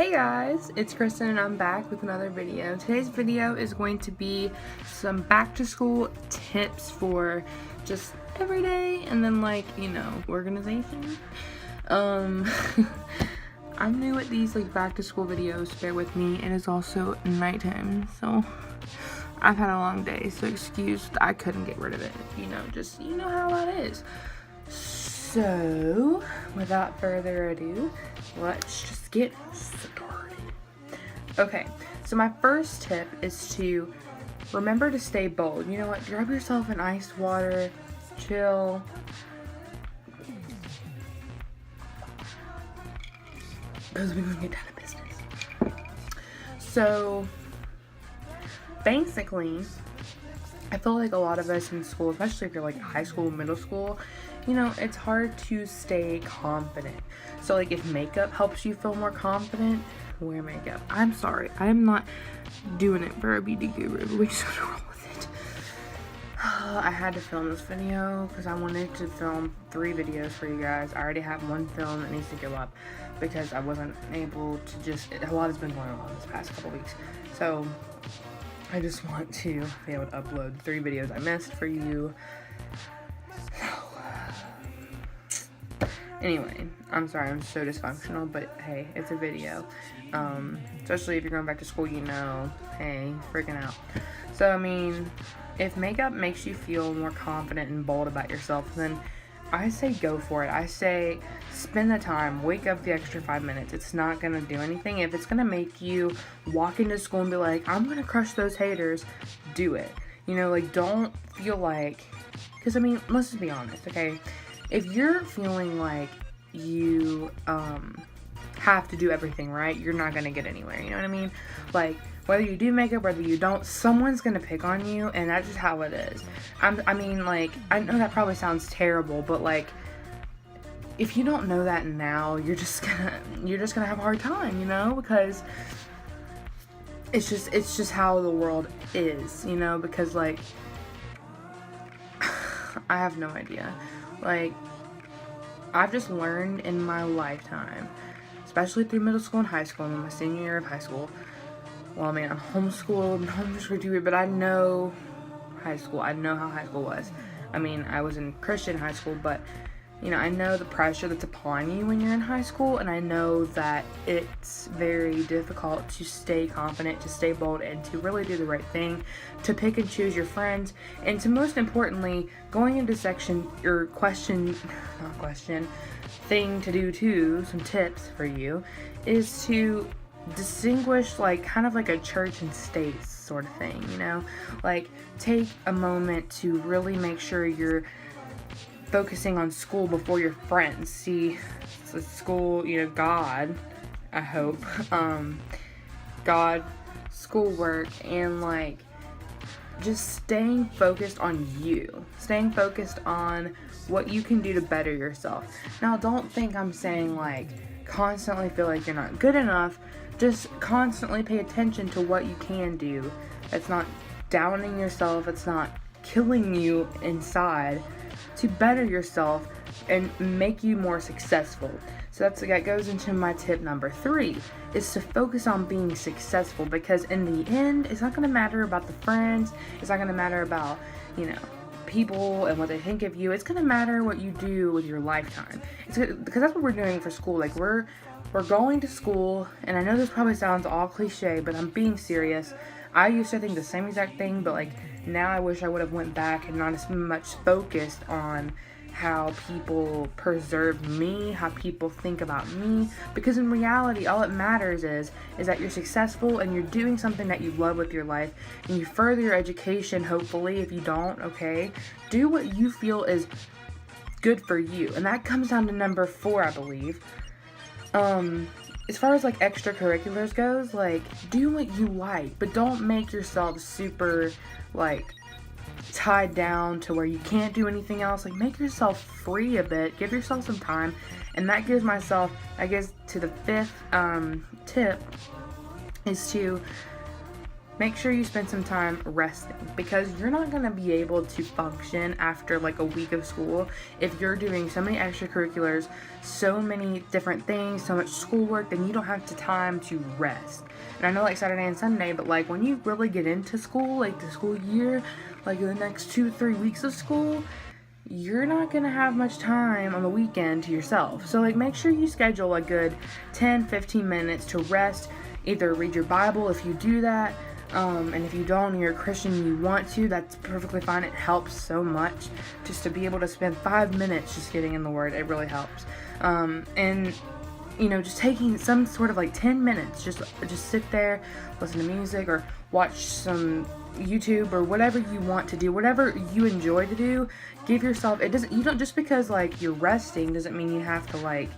Hey guys, it's Kristen and I'm back with another video. Today's video is going to be some back to school tips for just every day and then organization. I'm new at these back to school videos, bear with me. It is also nighttime, so I've had a long day, so excuse I couldn't get rid of it. You know how that is. So, without further ado, let's just get started. Okay, so my first tip is to remember to stay bold. You know what? Grab yourself an iced water, chill. Because we're gonna get down to business. So, basically, I feel like a lot of us in school, especially if you're high school, middle school, it's hard to stay confident. So if makeup helps you feel more confident, wear makeup. I'm sorry, I'm not doing it for a beauty guru, but we just gotta roll with it. I had to film this video because I wanted to film 3 videos for you guys. I already have one film that needs to go up because I wasn't able to a lot has been going on this past couple weeks. So I just want to be able to upload 3 videos I missed for you. Anyway, I'm sorry I'm so dysfunctional, but hey, it's a video. Especially if you're going back to school, hey, freaking out. So, if makeup makes you feel more confident and bold about yourself, then I say go for it. I say spend the time, wake up the extra 5 minutes. It's not gonna do anything. If it's gonna make you walk into school and be like, I'm gonna crush those haters, do it. Don't feel because let's just be honest, okay? If you're feeling like you have to do everything right, you're not gonna get anywhere, you know what I mean? Whether you do makeup, whether you don't, someone's gonna pick on you, and that's just how it is. I know that probably sounds terrible, but if you don't know that now, you're just gonna have a hard time, because it's just how the world is, because I have no idea. I've just learned in my lifetime, especially through middle school and high school, and my senior year of high school. Well, I'm homeschooled too, but I know high school. I know how high school was. I was in Christian high school, but, I know the pressure that's upon you when you're in high school, and I know that it's very difficult to stay confident, to stay bold, and to really do the right thing, to pick and choose your friends, and to most importantly, going into thing to do too, some tips for you, is to distinguish kind of a church and state sort of thing, take a moment to really make sure you're focusing on school before your friends. See, so school, God, I hope, God, schoolwork, and just staying focused on you, staying focused on what you can do to better yourself. Now, don't think I'm saying constantly feel like you're not good enough. Just constantly pay attention to what you can do. It's not downing yourself, it's not killing you inside, to better yourself and make you more successful. So that goes into my tip number 3, is to focus on being successful, because in the end, it's not going to matter about the friends, it's not going to matter about, people and what they think of you. It's going to matter what you do with your lifetime. Because that's what we're doing for school. We're going to school, and I know this probably sounds all cliche, but I'm being serious. I used to think the same exact thing, but now I wish I would have went back and not as much focused on how people preserve me, how people think about me, because in reality, all it matters is that you're successful and you're doing something that you love with your life, and you further your education, hopefully. If you don't, okay, do what you feel is good for you, and that comes down to number 4, I believe. As far as extracurriculars goes, do what you like, but don't make yourself super tied down to where you can't do anything else. Make yourself free a bit, give yourself some time, and that gives myself, I guess, to the 5th tip, is to make sure you spend some time resting, because you're not going to be able to function after like a week of school if you're doing so many extracurriculars, so many different things, so much schoolwork, then you don't have the time to rest. And I know like Saturday and Sunday, but like when you really get into school, like the school year, like the next 2-3 weeks of school, you're not going to have much time on the weekend to yourself. So like make sure you schedule a good 10-15 minutes to rest. Either read your Bible if you do that, and if you don't, and you're a Christian and you want to, that's perfectly fine. It helps so much just to be able to spend 5 minutes just getting in the Word. It really helps. And you know, just taking some sort of like 10 minutes, just sit there, listen to music, or watch some YouTube, or whatever you want to do, whatever you enjoy to do. Give yourself, you don't, just because like you're resting doesn't mean you have to like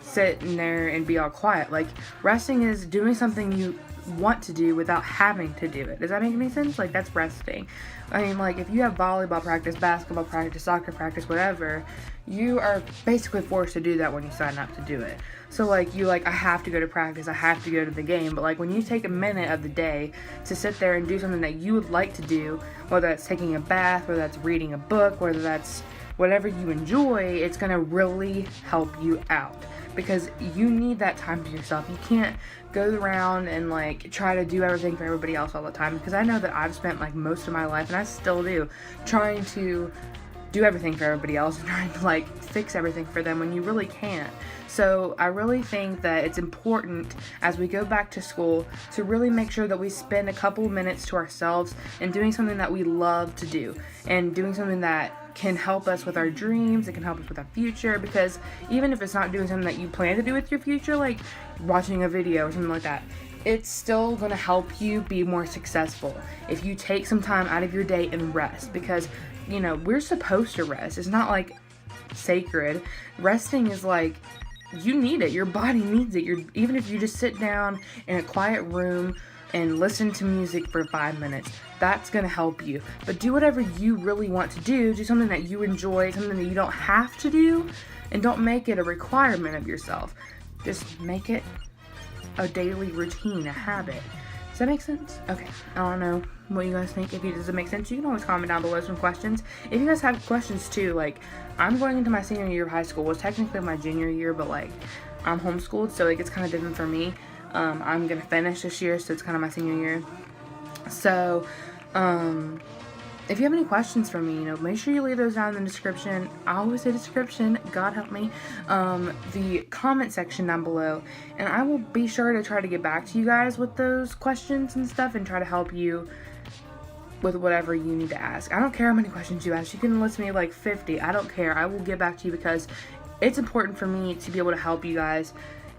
sit in there and be all quiet. Like, resting is doing something you want to do without having to do it. Does that make any sense? Like, that's resting. I mean, like, if you have volleyball practice, basketball practice, soccer practice, whatever, you are basically forced to do that when you sign up to do it. So, like, I have to go to practice, I have to go to the game, but, like, when you take a minute of the day to sit there and do something that you would like to do, whether that's taking a bath, whether that's reading a book, whether that's whatever you enjoy, it's going to really help you out. Because you need that time to yourself. You can't go around and like try to do everything for everybody else all the time. Because I know that I've spent like most of my life, and I still do, trying to do everything for everybody else and trying to like fix everything for them when you really can't. So I really think that it's important as we go back to school to really make sure that we spend a couple minutes to ourselves and doing something that we love to do, and doing something that can help us with our dreams, it can help us with our future. Because even if it's not doing something that you plan to do with your future, like watching a video or something like that, it's still going to help you be more successful if you take some time out of your day and rest. Because, you know, we're supposed to rest. It's not like sacred. Resting is like, you need it. Your body needs it. Even if you just sit down in a quiet room and listen to music for 5 minutes, that's going to help you. But do whatever you really want to do. Do something that you enjoy, something that you don't have to do, and don't make it a requirement of yourself. Just make it a daily routine, a habit. Does that make sense? Okay, I don't know what you guys think. If it doesn't make sense, you can always comment down below some questions. If you guys have questions too, like, I'm going into my senior year of high school. Well, it's technically my junior year, but like, I'm homeschooled, so like, it's kind of different for me. I'm gonna finish this year, so it's kind of my senior year. So, if you have any questions for me, you know, make sure you leave those down in the description. I always say description, God help me. The comment section down below, and I will be sure to try to get back to you guys with those questions and stuff, and try to help you with whatever you need to ask. I don't care how many questions you ask. You can list me like 50. I don't care. I will get back to you, because it's important for me to be able to help you guys,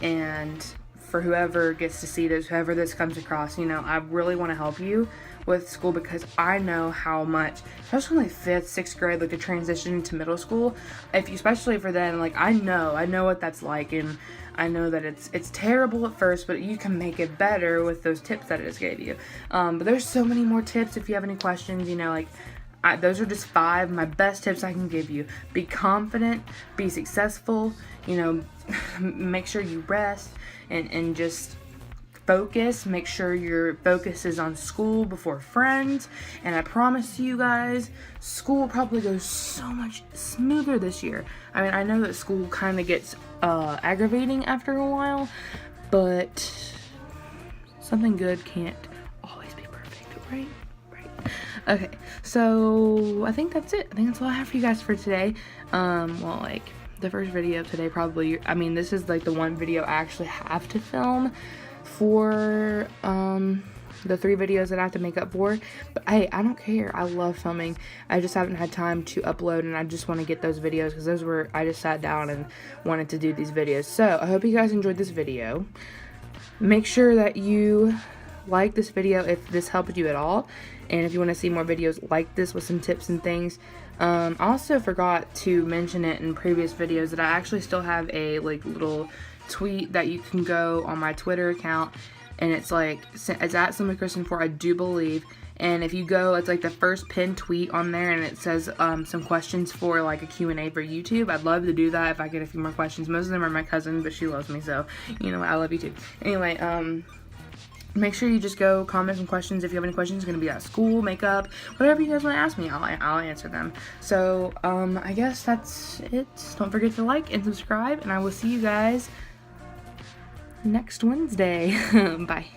and for whoever gets to see this, whoever this comes across, you know, I really want to help you with school, because I know how much, especially like 5th, 6th grade, like the transition to middle school, especially for them, like I know what that's like, and I know that it's terrible at first, but you can make it better with those tips that I just gave you. But there's so many more tips if you have any questions, you know, like those are just 5 my best tips I can give you. Be confident, be successful, you know, make sure you rest, and just focus. Make sure your focus is on school before friends, and I promise you guys, school will probably go so much smoother this year. I mean, I know that school kind of gets aggravating after a while, but something good can't always be perfect, right? Okay, so I think that's it. I think that's all I have for you guys for today. Well, like, the first video of today probably, I mean, this is like the one video I actually have to film for the 3 videos that I have to make up for. But hey, I don't care. I love filming. I just haven't had time to upload, and I just want to get those videos, because those were, I just sat down and wanted to do these videos. So I hope you guys enjoyed this video. Make sure that you like this video if this helped you at all, and if you want to see more videos like this with some tips and things. I also forgot to mention it in previous videos that I actually still have a like little tweet that you can go on my Twitter account, and it's like, it's at SimplyChristian4, I do believe. And if you go, it's like the first pinned tweet on there, and it says some questions for like a Q&A for YouTube. I'd love to do that if I get a few more questions. Most of them are my cousin, but she loves me, so you know, I love you too. Anyway, make sure you just go comment some questions. If you have any questions, it's going to be at school, makeup, whatever you guys want to ask me, I'll answer them. So, I guess that's it. Don't forget to like and subscribe, and I will see you guys next Wednesday. Bye.